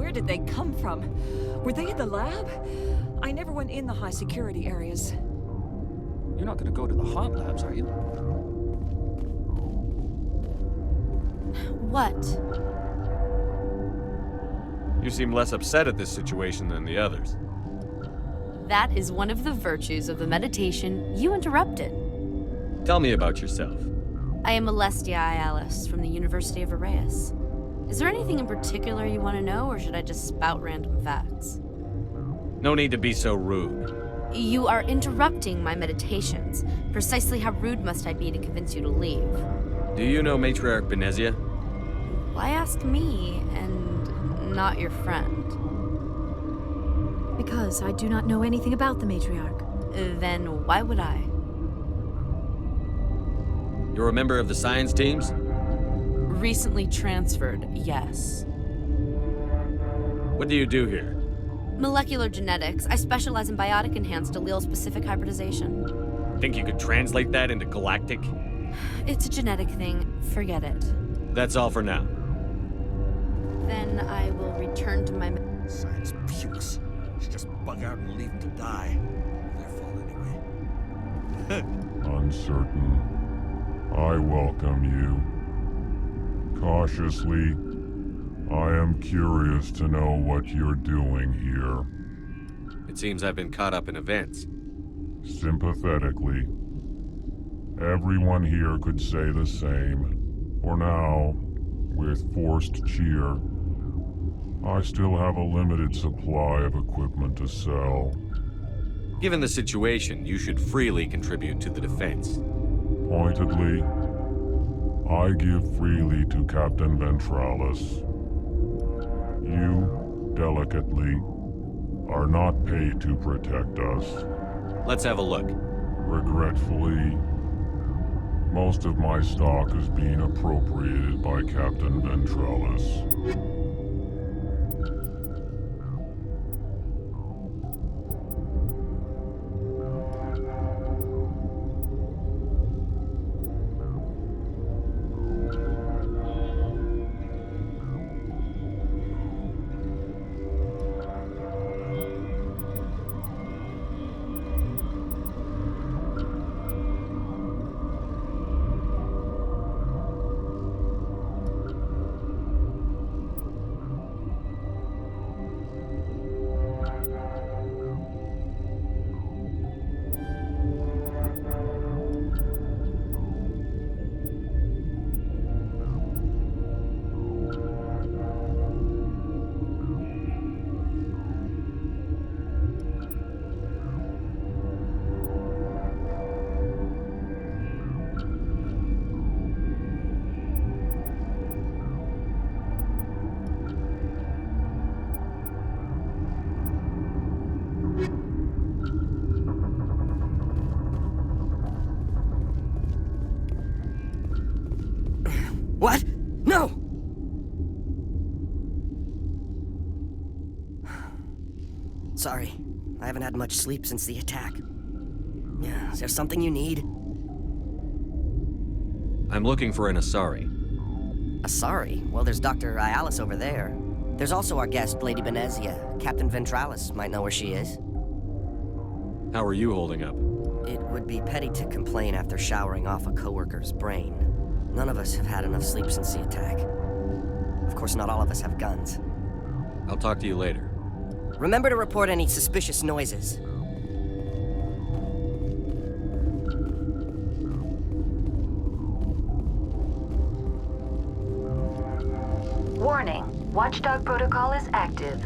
Where did they come from? Were they in the lab? I never went in the high security areas. You're not gonna go to the hot labs, are you? What? You seem less upset at this situation than the others. That is one of the virtues of the meditation you interrupted. Tell me about yourself. I am Alestia Ialis from the University of Arrayas. Is there anything in particular you want to know, or should I just spout random facts? No need to be so rude. You are interrupting my meditations. Precisely how rude must I be to convince you to leave? Do you know Matriarch Benezia? Why ask me, and not your friend? Because I do not know anything about the matriarch. Then why would I? You're a member of the science teams? Recently transferred, yes. What do you do here? Molecular genetics. I specialize in biotic-enhanced allele-specific hybridization. Think you could translate that into galactic? It's a genetic thing. Forget it. That's all for now. Then I will return to my... Science pukes. Should just bug out and leave them to die. Their fault anyway. Uncertain. I welcome you. Cautiously, I am curious to know what you're doing here. It seems I've been caught up in events. Sympathetically. Everyone here could say the same. For now, with forced cheer, I still have a limited supply of equipment to sell. Given the situation, you should freely contribute to the defense. Pointedly, I give freely to Captain Ventralis. You, delicately, are not paid to protect us. Let's have a look. Regretfully, most of my stock is being appropriated by Captain Ventralis. What? No! Sorry, I haven't had much sleep since the attack. Is there something you need? I'm looking for an Asari. Asari? Well, there's Dr. Ialis over there. There's also our guest, Lady Benezia. Captain Ventralis might know where she is. How are you holding up? It would be petty to complain after showering off a coworker's brain. None of us have had enough sleep since the attack. Of course, not all of us have guns. I'll talk to you later. Remember to report any suspicious noises. Warning. Watchdog protocol is active.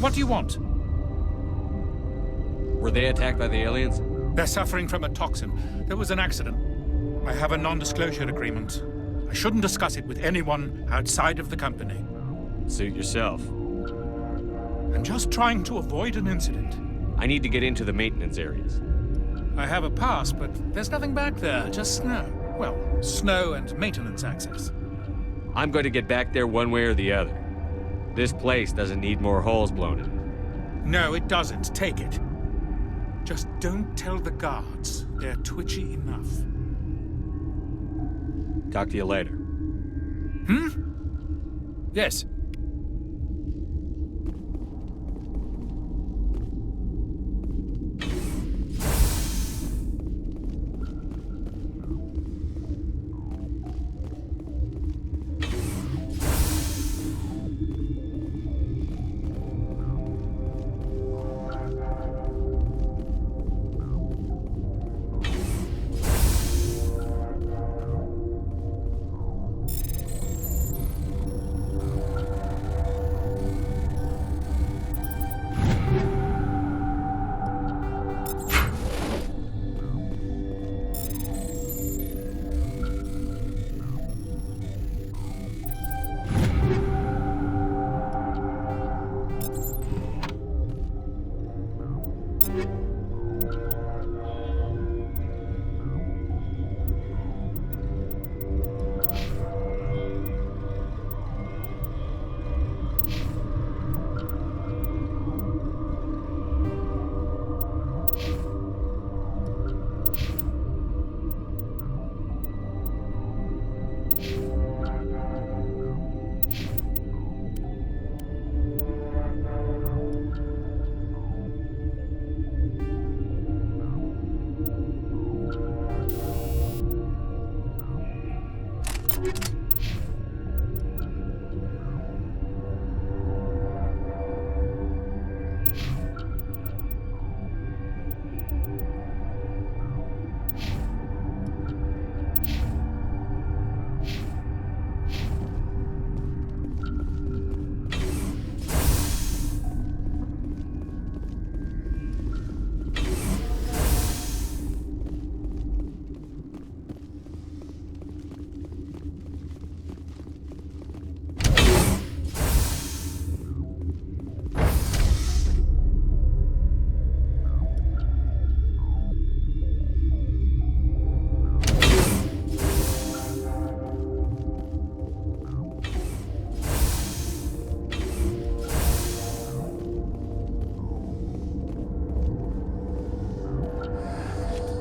What do you want? Were they attacked by the aliens? They're suffering from a toxin. There was an accident. I have a non-disclosure agreement. I shouldn't discuss it with anyone outside of the company. Suit yourself. I'm just trying to avoid an incident. I need to get into the maintenance areas. I have a pass, but there's nothing back there, just snow. Well, snow and maintenance access. I'm going to get back there one way or the other. This place doesn't need more holes blown in it. No, it doesn't. Take it. Just don't tell the guards. They're twitchy enough. Talk to you later. Yes.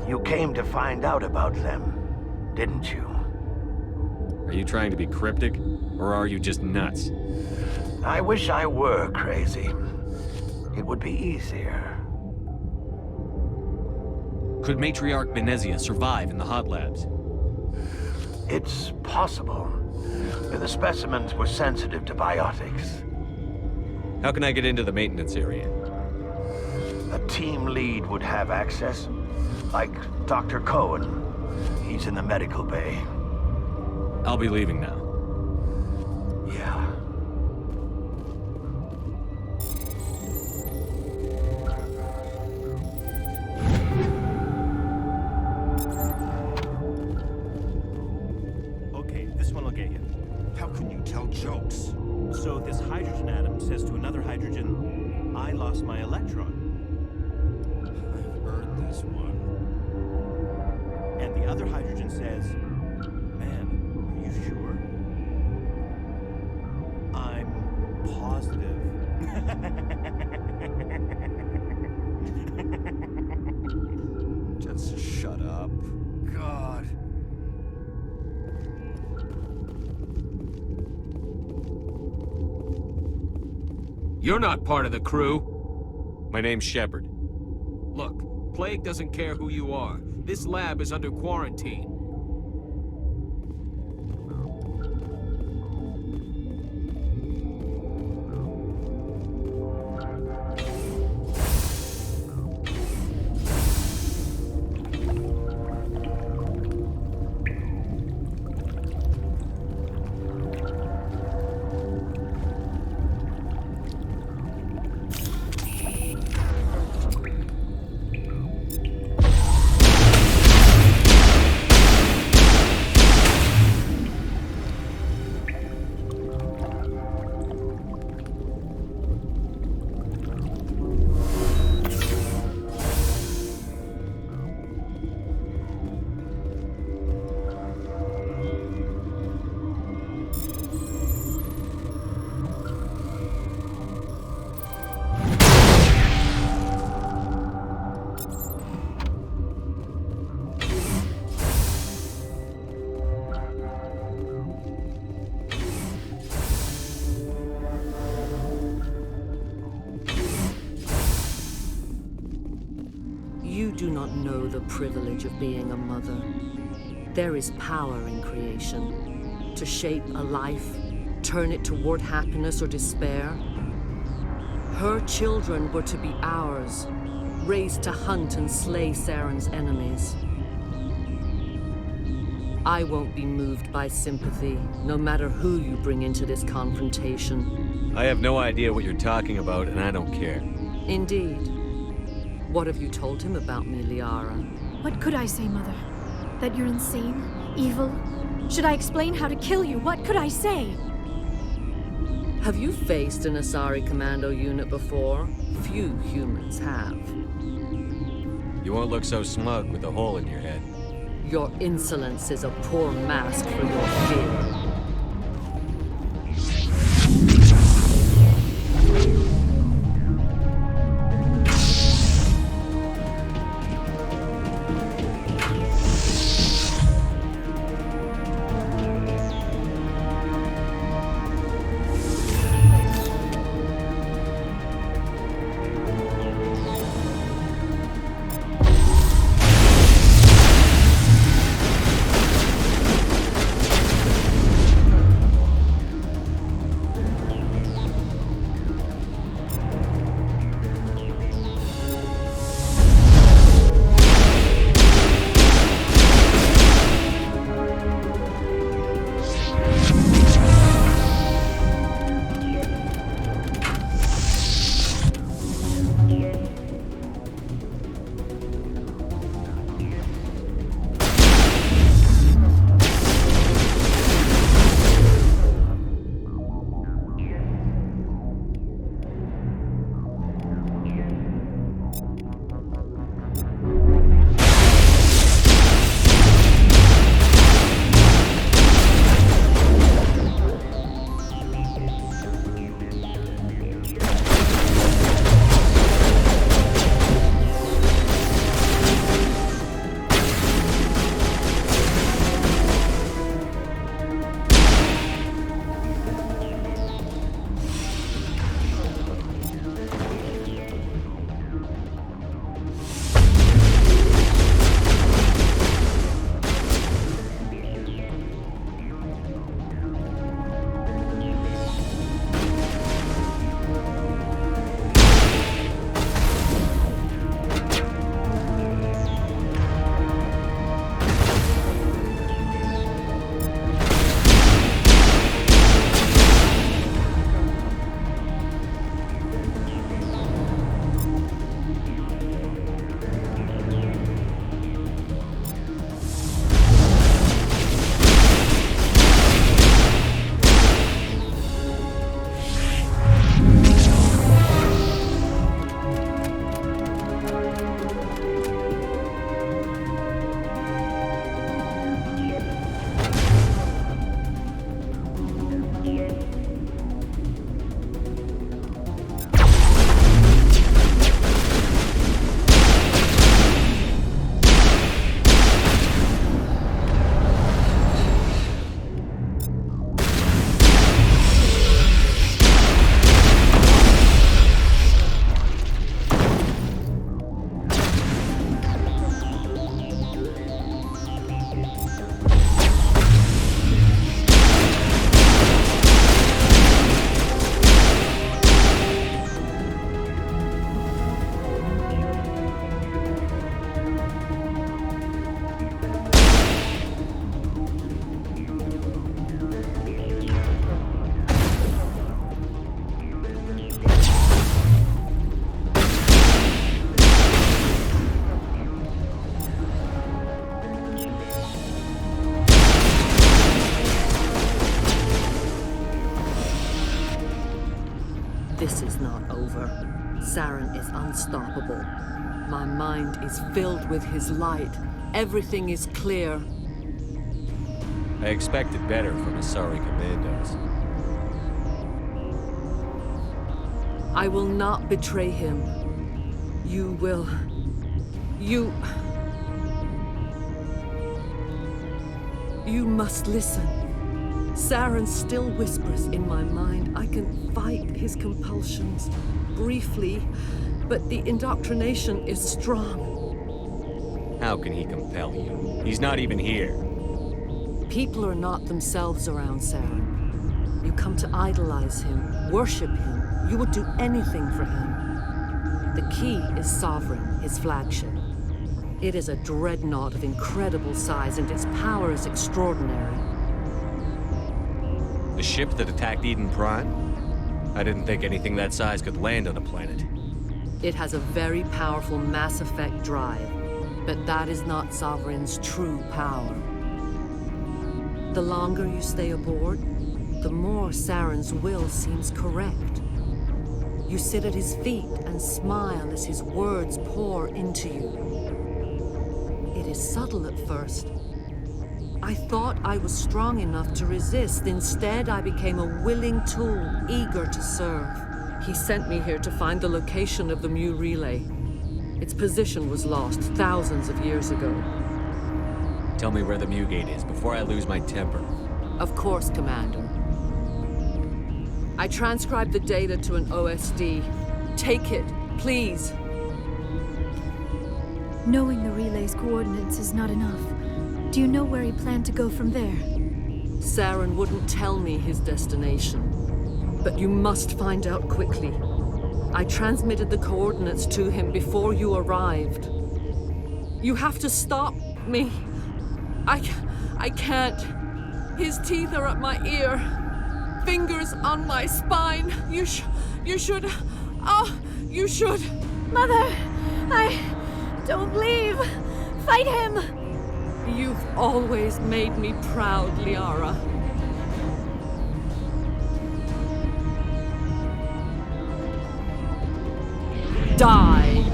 You came to find out about them, didn't you? Are you trying to be cryptic, or are you just nuts? I wish I were crazy. It would be easier. Could Matriarch Venezia survive in the hot labs? It's possible. The specimens were sensitive to biotics. How can I get into the maintenance area? A team lead would have access, like Dr. Cohen. He's in the medical bay. I'll be leaving now. Yeah. Okay, this one will get you. How can you tell jokes? So this hydrogen atom says to another hydrogen, I lost my electron. I've heard this one. And the other hydrogen says, man, are you sure? I'm positive. Just shut up. God. You're not part of the crew. My name's Shepard. Look, Plague doesn't care who you are. This lab is under quarantine. You do not know the privilege of being a mother. There is power in creation. To shape a life, turn it toward happiness or despair. Her children were to be ours, raised to hunt and slay Saren's enemies. I won't be moved by sympathy, no matter who you bring into this confrontation. I have no idea what you're talking about, and I don't care. Indeed. What have you told him about me, Liara? What could I say, Mother? That you're insane? Evil? Should I explain how to kill you? What could I say? Have you faced an Asari commando unit before? Few humans have. You won't look so smug with a hole in your head. Your insolence is a poor mask for your fear. This is not over. Saren is unstoppable. My mind is filled with his light. Everything is clear. I expected better from Asari commandos. I will not betray him. You will... You must listen. Saren still whispers in my mind. I can fight his compulsions briefly, but the indoctrination is strong. How can he compel you? He's not even here. People are not themselves around Saren. You come to idolize him, worship him. You would do anything for him. The key is Sovereign, his flagship. It is a dreadnought of incredible size, and its power is extraordinary. The ship that attacked Eden Prime? I didn't think anything that size could land on a planet. It has a very powerful Mass Effect drive, but that is not Sovereign's true power. The longer you stay aboard, the more Saren's will seems correct. You sit at his feet and smile as his words pour into you. It is subtle at first. I thought I was strong enough to resist. Instead, I became a willing tool, eager to serve. He sent me here to find the location of the Mu relay. Its position was lost thousands of years ago. Tell me where the Mu gate is before I lose my temper. Of course, Commander. I transcribed the data to an OSD. Take it, please. Knowing the relay's coordinates is not enough. Do you know where he planned to go from there? Saren wouldn't tell me his destination. But you must find out quickly. I transmitted the coordinates to him before you arrived. You have to stop me. I can't. His teeth are at my ear. Fingers on my spine. You should. Oh, you should. Mother, don't leave. Fight him. You've always made me proud, Liara. Die.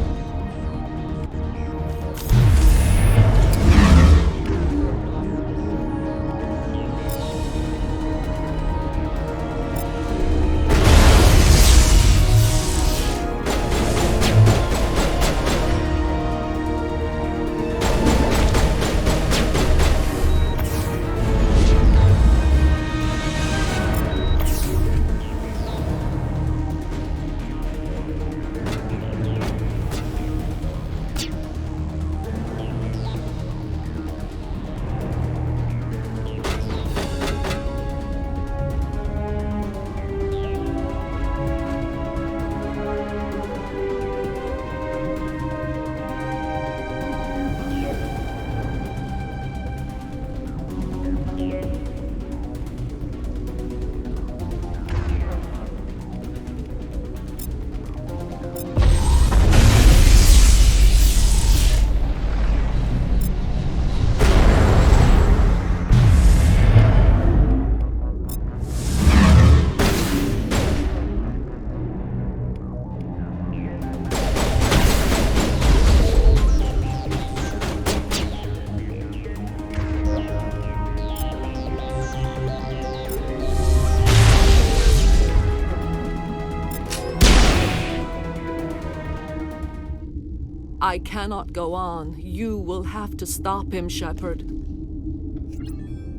I cannot go on. You will have to stop him, Shepard.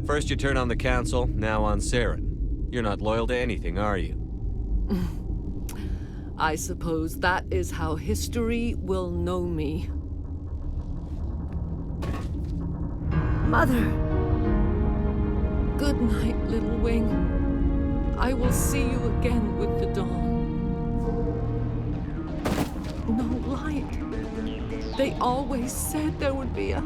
First you turn on the Council, now on Saren. You're not loyal to anything, are you? I suppose that is how history will know me. Mother! Good night, little wing. I will see you again with the dawn. No light. They always said there would be a...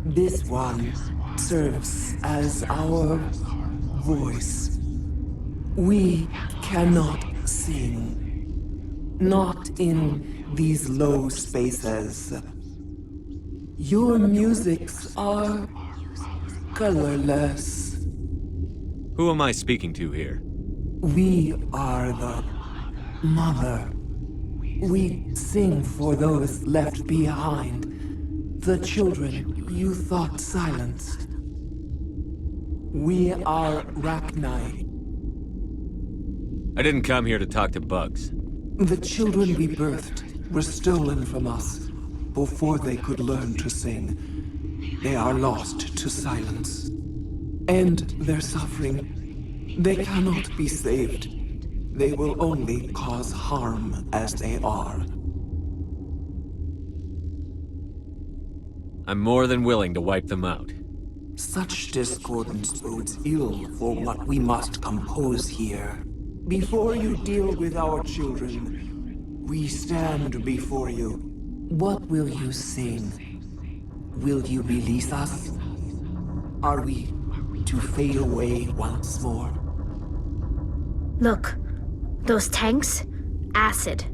This one serves as our voice. We cannot sing. Not in these low spaces. Your musics are colorless. Who am I speaking to here? We are the mother. We sing for those left behind. The children you thought silenced. We are Rachni. I didn't come here to talk to bugs. The children we birthed were stolen from us before they could learn to sing. They are lost to silence. And their suffering, they cannot be saved. They will only cause harm as they are. I'm more than willing to wipe them out. Such discordance bodes ill for what we must compose here. Before you deal with our children, we stand before you. What will you sing? Will you release us? Are we to fade away once more? Look, those tanks? Acid.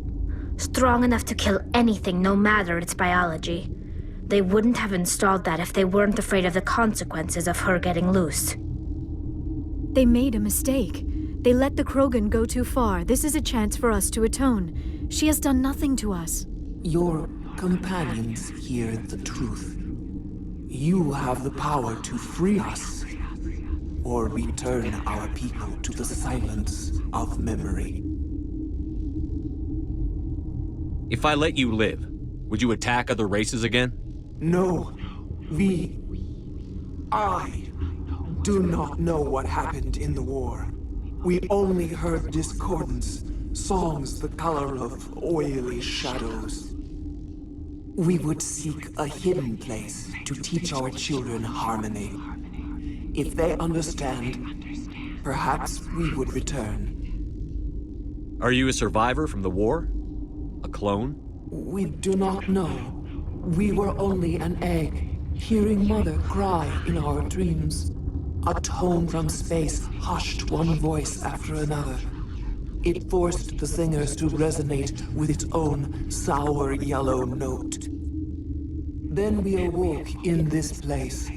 Strong enough to kill anything, no matter its biology. They wouldn't have installed that if they weren't afraid of the consequences of her getting loose. They made a mistake. They let the Krogan go too far. This is a chance for us to atone. She has done nothing to us. Your companions hear the truth. You have the power to free us, or return our people to the silence of memory. If I let you live, would you attack other races again? No, I do not know what happened in the war. We only heard discordance, songs the color of oily shadows. We would seek a hidden place to teach our children harmony. If they understand, perhaps we would return. Are you a survivor from the war? A clone? We do not know. We were only an egg, hearing Mother cry in our dreams. A tone from space hushed one voice after another. It forced the singers to resonate with its own sour yellow note. Then we awoke in this place,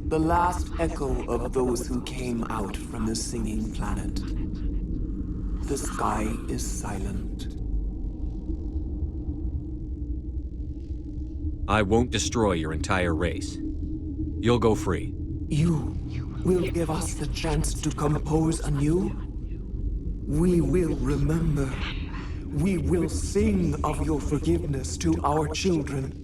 the last echo of those who came out from the singing planet. The sky is silent. I won't destroy your entire race. You'll go free. You will give us the chance to compose anew? We will remember. We will sing of your forgiveness to our children.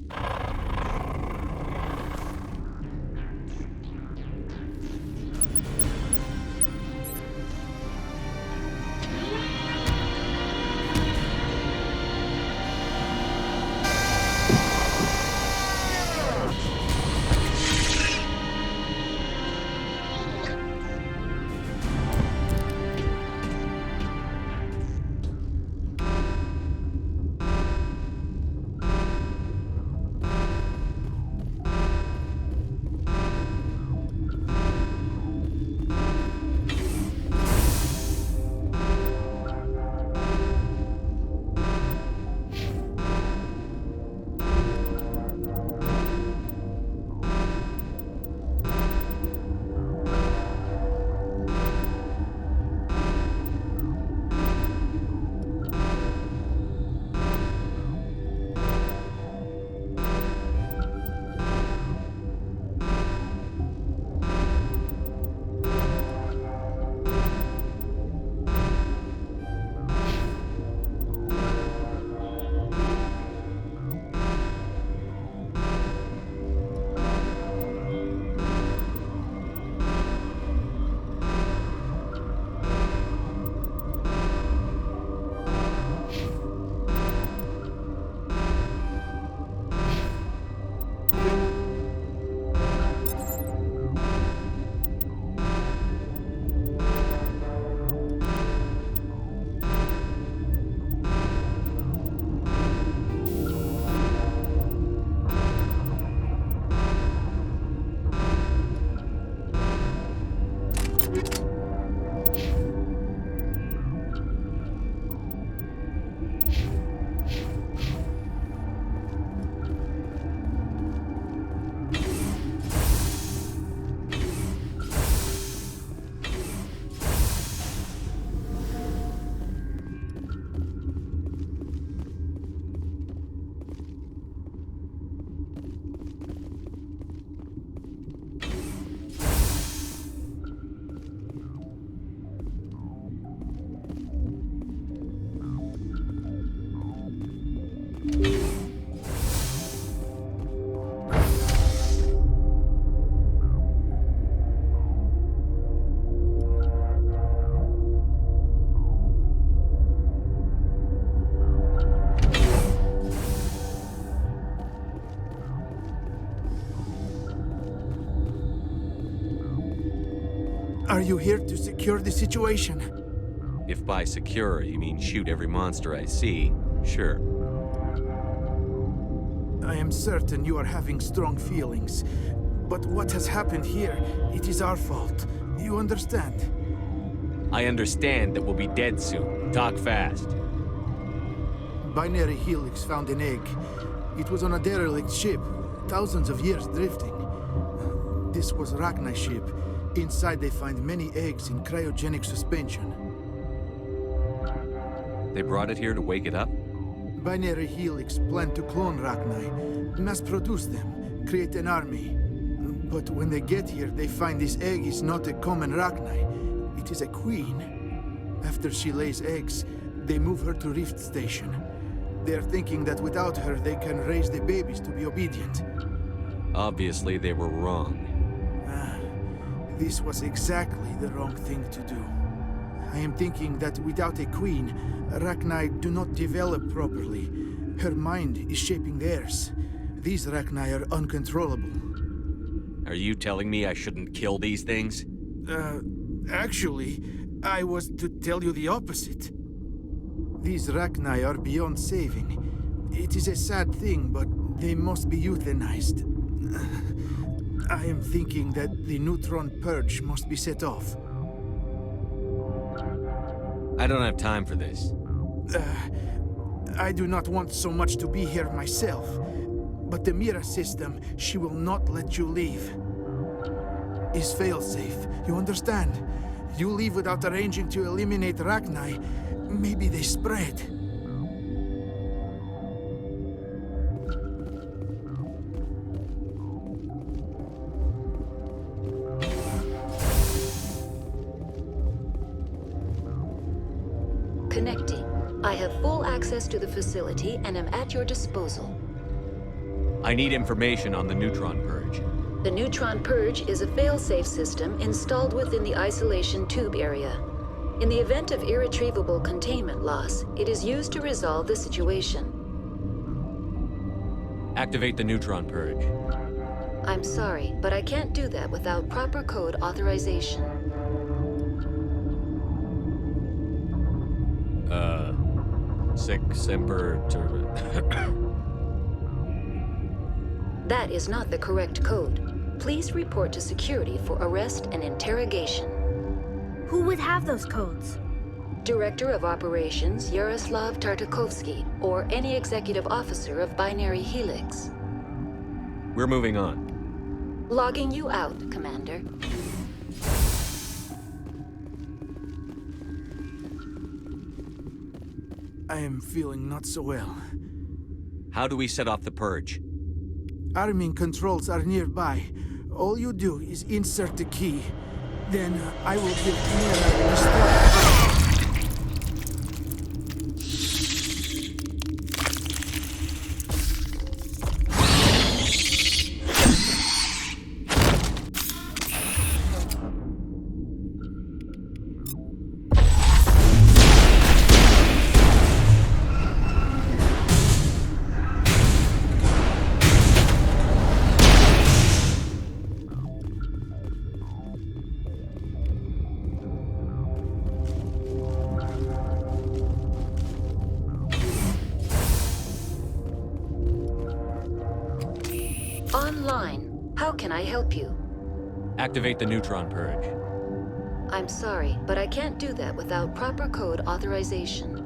Are you here to secure the situation? If by secure you mean shoot every monster I see, sure. I am certain you are having strong feelings. But what has happened here, it is our fault. You understand? I understand that we'll be dead soon. Talk fast. Binary Helix found an egg. It was on a derelict ship, thousands of years drifting. This was Rachni's ship. Inside they find many eggs in cryogenic suspension. They brought it here to wake it up? Binary Helix planned to clone Rachni, mass-produce them, create an army. But when they get here, they find this egg is not a common Rachni. It is a queen. After she lays eggs, they move her to Rift Station. They're thinking that without her, they can raise the babies to be obedient. Obviously, they were wrong. This was exactly the wrong thing to do. I am thinking that without a queen, Rachni do not develop properly. Her mind is shaping theirs. These Rachni are uncontrollable. Are you telling me I shouldn't kill these things? Actually, I was to tell you the opposite. These Rachni are beyond saving. It is a sad thing, but they must be euthanized. I am thinking that the neutron purge must be set off. I don't have time for this. I do not want so much to be here myself. But the Mira system, she will not let you leave. Is fail-safe, you understand? You leave without arranging to eliminate Rachni, maybe they spread. Connecting. I have full access to the facility and am at your disposal. I need information on the neutron purge. The neutron purge is a fail-safe system installed within the isolation tube area. In the event of irretrievable containment loss, it is used to resolve the situation. Activate the neutron purge. I'm sorry, but I can't do that without proper code authorization. Sic semper That is not the correct code. Please report to security for arrest and interrogation. Who would have those codes? Director of Operations Yaroslav Tartakovsky, or any executive officer of Binary Helix. We're moving on. Logging you out, Commander. I am feeling not so well. How do we set off the purge? Arming controls are nearby. All you do is insert the key. Then I will give Mira a start. Online. How can I help you? Activate the neutron purge. I'm sorry, but I can't do that without proper code authorization.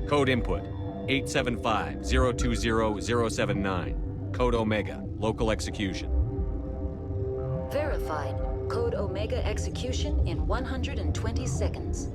Code input 875-020-079. Code Omega. Local execution. Verified. Code Omega execution in 120 seconds.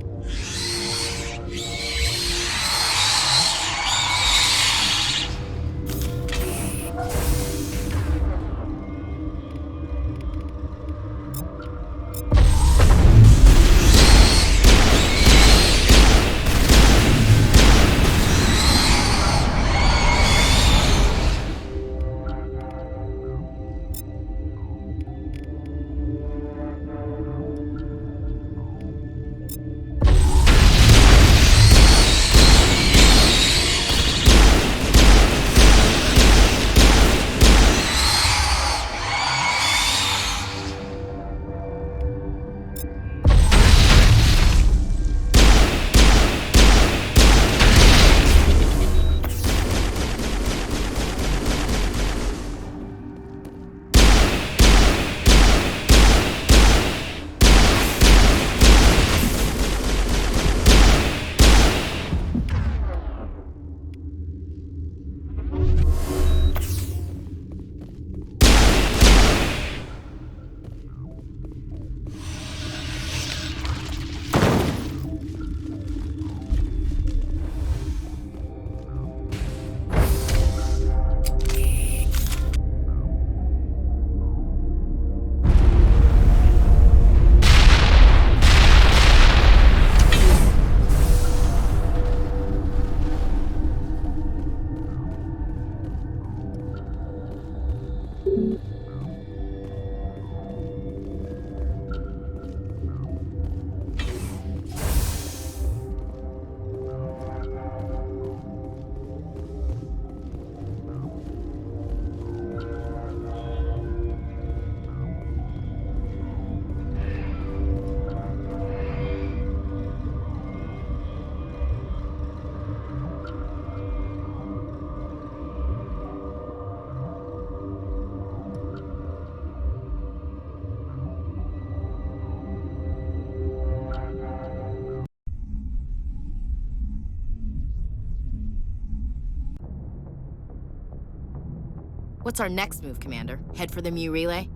What's our next move, Commander? Head for the Mu Relay?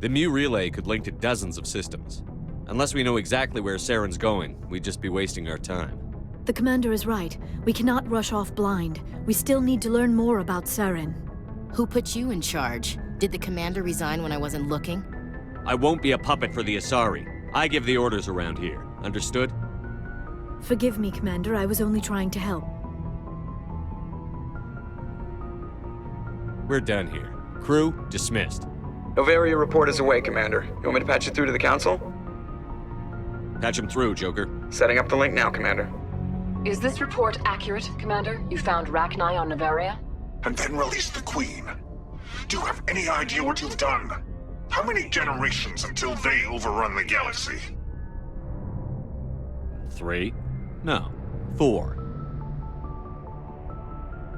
The Mu Relay could link to dozens of systems. Unless we know exactly where Saren's going, we'd just be wasting our time. The commander is right. We cannot rush off blind. We still need to learn more about Saren. Who put you in charge? Did the commander resign when I wasn't looking? I won't be a puppet for the Asari. I give the orders around here. Understood? Forgive me, Commander. I was only trying to help. We're done here. Crew, dismissed. Novaria report is away, Commander. You want me to patch it through to the Council? Patch him through, Joker. Setting up the link now, Commander. Is this report accurate, Commander? You found Rachni on Novaria? And then released the Queen. Do you have any idea what you've done? How many generations until they overrun the galaxy? 3? No, 4.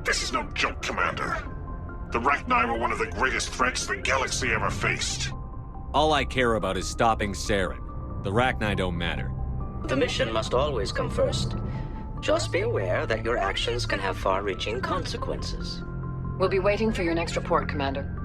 This is no joke, Commander. The Rachni were one of the greatest threats the galaxy ever faced. All I care about is stopping Saren. The Rachni don't matter. The mission must always come first. Just be aware that your actions can have far-reaching consequences. We'll be waiting for your next report, Commander.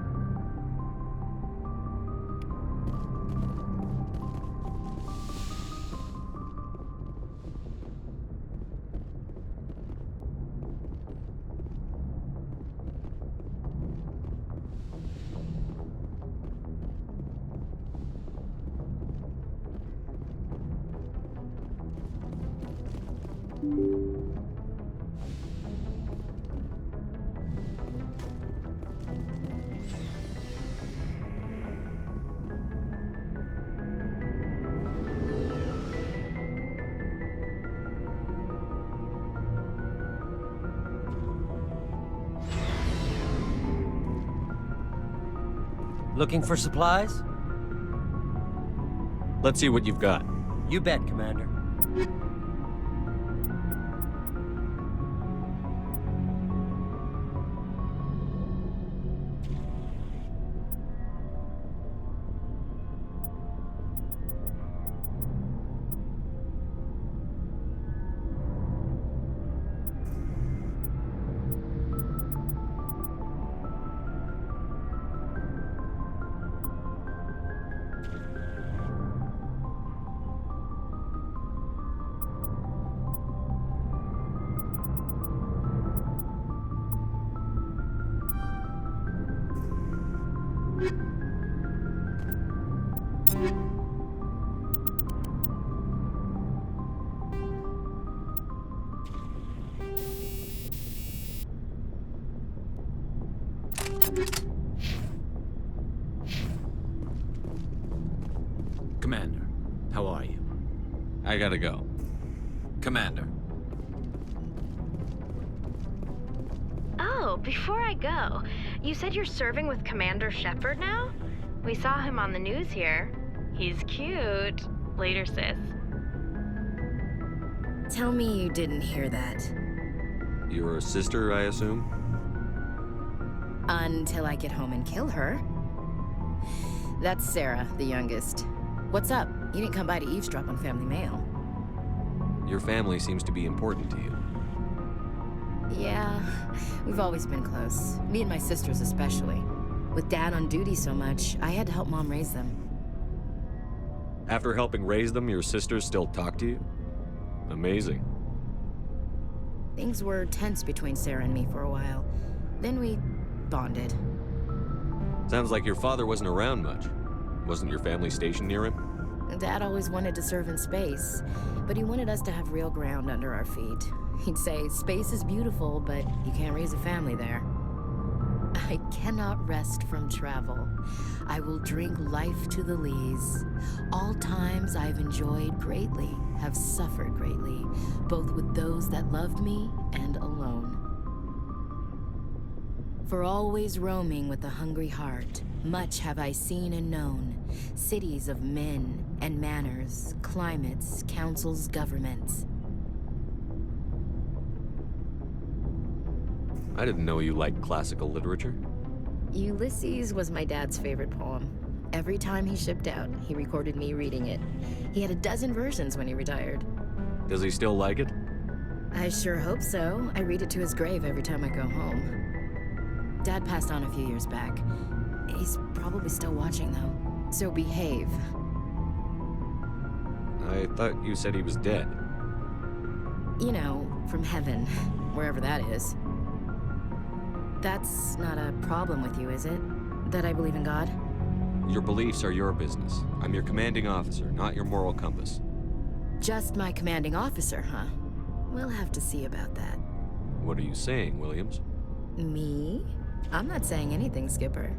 Looking for supplies? Let's see what you've got. You bet, Commander. Commander, how are you? I gotta go. Commander. Oh, before I go, you said you're serving with Commander Shepard now? We saw him on the news here. He's cute. Later, sis. Tell me you didn't hear that. Your sister, I assume? Until I get home and kill her. That's Sarah, the youngest. What's up? You didn't come by to eavesdrop on family mail. Your family seems to be important to you. Yeah, we've always been close. Me and my sisters especially. With Dad on duty so much, I had to help Mom raise them. After helping raise them, your sisters still talk to you? Amazing. Things were tense between Sarah and me for a while. Then we bonded. Sounds like your father wasn't around much. Wasn't your family stationed near him? Dad always wanted to serve in space, but he wanted us to have real ground under our feet. He'd say, space is beautiful, but you can't raise a family there. I cannot rest from travel. I will drink life to the lees. All times I've enjoyed greatly, have suffered greatly, both with those that loved me and alone. For always roaming with a hungry heart, much have I seen and known, cities of men and manners, climates, councils, governments. I didn't know you liked classical literature. Ulysses was my dad's favorite poem. Every time he shipped out, he recorded me reading it. He had a dozen versions when he retired. Does he still like it? I sure hope so. I read it to his grave every time I go home. Dad passed on a few years back. He's probably still watching, though. So behave. I thought you said he was dead. You know, from heaven, wherever that is. That's not a problem with you, is it? That I believe in God? Your beliefs are your business. I'm your commanding officer, not your moral compass. Just my commanding officer, huh? We'll have to see about that. What are you saying, Williams? Me? I'm not saying anything, Skipper.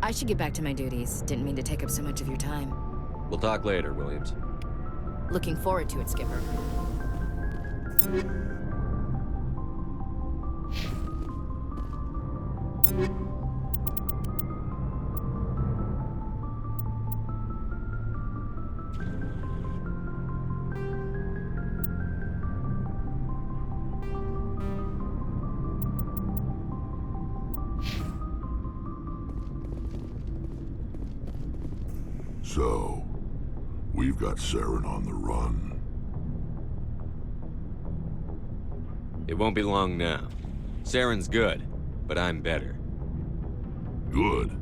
I should get back to my duties. Didn't mean to take up so much of your time. We'll talk later, Williams. Looking forward to it, Skipper. So, we've got Saren on the run. It won't be long now. Saren's good, but I'm better. Good?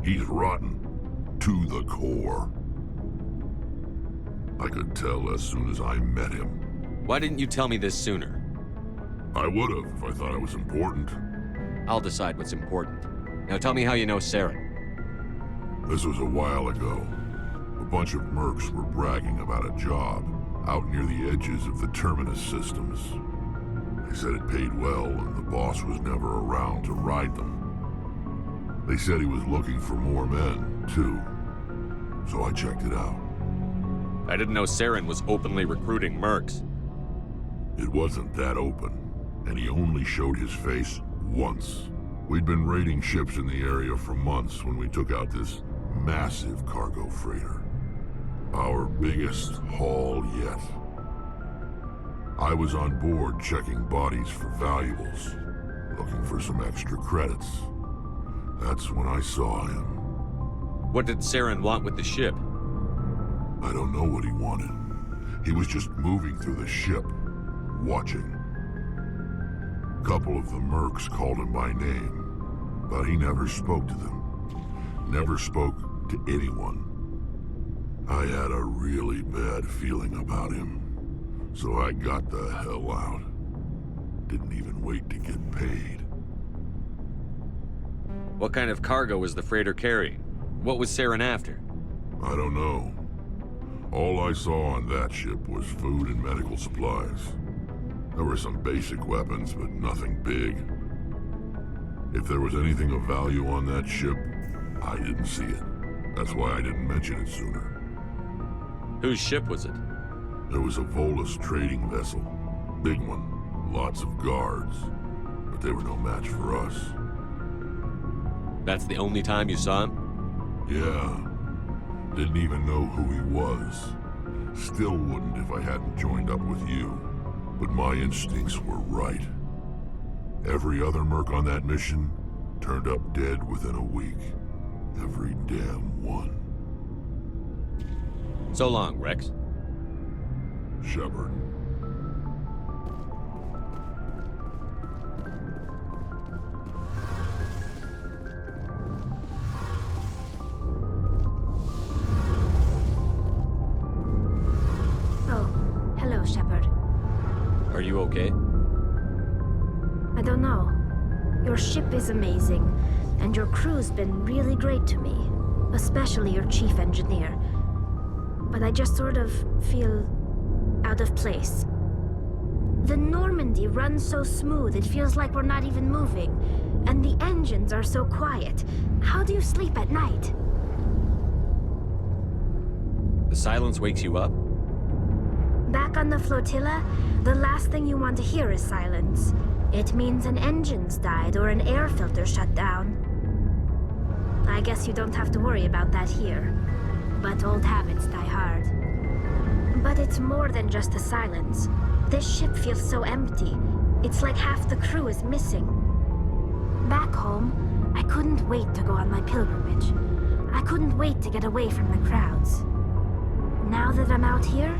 He's rotten. To the core. I could tell as soon as I met him. Why didn't you tell me this sooner? I would've if I thought it was important. I'll decide what's important. Now tell me how you know Saren. This was a while ago. A bunch of mercs were bragging about a job out near the edges of the Terminus systems. They said it paid well and the boss was never around to ride them. They said he was looking for more men, too. So I checked it out. I didn't know Saren was openly recruiting mercs. It wasn't that open, and he only showed his face once. We'd been raiding ships in the area for months when we took out this massive cargo freighter. Our biggest haul yet. I was on board checking bodies for valuables, looking for some extra credits. That's when I saw him. What did Saren want with the ship? I don't know what he wanted. He was just moving through the ship, watching. A couple of the mercs called him by name, but he never spoke to them. Never spoke to anyone. I had a really bad feeling about him, so I got the hell out. Didn't even wait to get paid. What kind of cargo was the freighter carrying? What was Saren after? I don't know. All I saw on that ship was food and medical supplies. There were some basic weapons, but nothing big. If there was anything of value on that ship, I didn't see it. That's why I didn't mention it sooner. Whose ship was it? There was a Volus trading vessel. Big one. Lots of guards. But they were no match for us. That's the only time you saw him? Yeah. Didn't even know who he was. Still wouldn't if I hadn't joined up with you. But my instincts were right. Every other merc on that mission turned up dead within a week. Every damn one. So long, Rex. Shepard. Oh, hello, Shepard. Are you okay? I don't know. Your ship is amazing, and your crew's been really great to me, especially your chief engineer. But I just sort of feel out of place. The Normandy runs so smooth, it feels like we're not even moving. And the engines are so quiet. How do you sleep at night? The silence wakes you up? Back on the flotilla, the last thing you want to hear is silence. It means an engine's died or an air filter shut down. I guess you don't have to worry about that here. But old habits die hard. But it's more than just the silence. This ship feels so empty. It's like half the crew is missing. Back home, I couldn't wait to go on my pilgrimage. I couldn't wait to get away from the crowds. Now that I'm out here,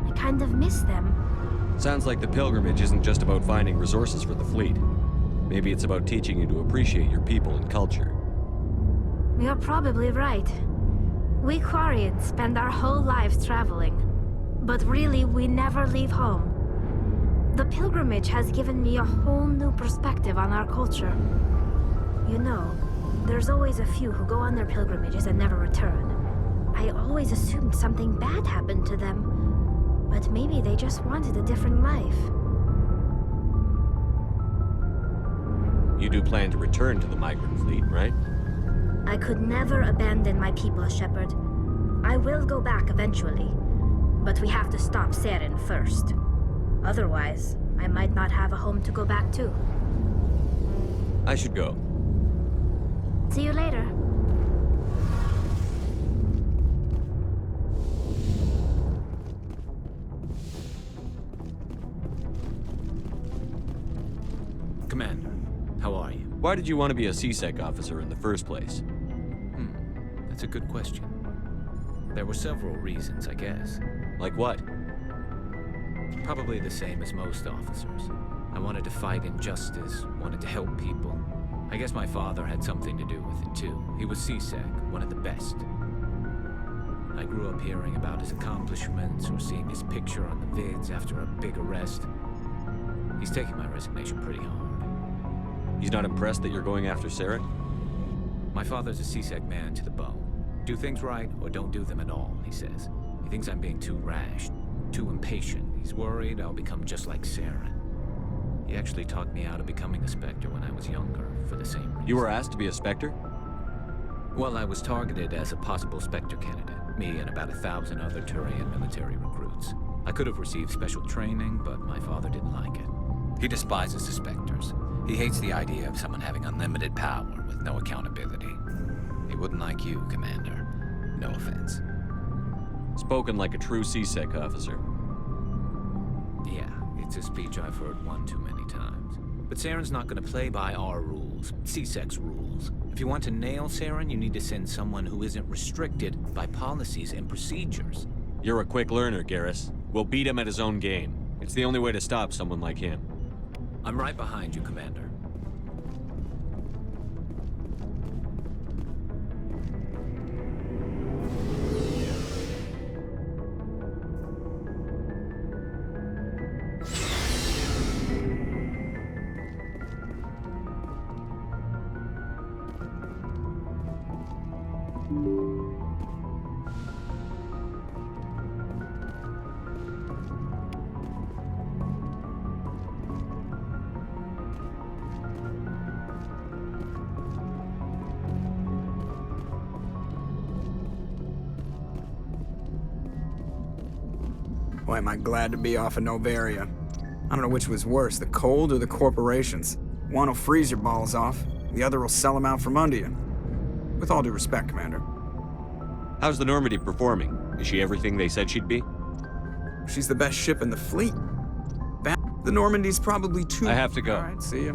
I kind of miss them. Sounds like the pilgrimage isn't just about finding resources for the fleet. Maybe it's about teaching you to appreciate your people and culture. You're probably right. We Quarians spend our whole lives traveling, but really we never leave home. The pilgrimage has given me a whole new perspective on our culture. You know, there's always a few who go on their pilgrimages and never return. I always assumed something bad happened to them, but maybe they just wanted a different life. You do plan to return to the migrant fleet, right? I could never abandon my people, Shepard. I will go back eventually, but we have to stop Saren first. Otherwise, I might not have a home to go back to. I should go. See you later. Commander, how are you? Why did you want to be a CSEC officer in the first place? That's a good question. There were several reasons, I guess. Like what? Probably the same as most officers. I wanted to fight injustice, wanted to help people. I guess my father had something to do with it too. He was CSEC, one of the best. I grew up hearing about his accomplishments or seeing his picture on the vids after a big arrest. He's taking my resignation pretty hard. He's not impressed that you're going after Saren? My father's a CSEC man to the bone. Do things right or don't do them at all, he says. He thinks I'm being too rash, too impatient. He's worried I'll become just like Saren. He actually talked me out of becoming a Spectre when I was younger, for the same reason. You were asked to be a Spectre? Well, I was targeted as a possible Spectre candidate. Me and about 1,000 other Turian military recruits. I could have received special training, but my father didn't like it. He despises the Spectres. He hates the idea of someone having unlimited power with no accountability. He wouldn't like you, Commander. No offense. Spoken like a true CSEC officer. Yeah, it's a speech I've heard one too many times. But Saren's not going to play by our rules, CSEC's rules. If you want to nail Saren, you need to send someone who isn't restricted by policies and procedures. You're a quick learner, Garrus. We'll beat him at his own game. It's the only way to stop someone like him. I'm right behind you, Commander. Boy, am I glad to be off of Novaria. I don't know which was worse, the cold or the corporations. One will freeze your balls off, the other will sell them out from under you. With all due respect, Commander. How's the Normandy performing? Is she everything they said she'd be? She's the best ship in the fleet. The Normandy's probably too... I have to go. All right, see ya.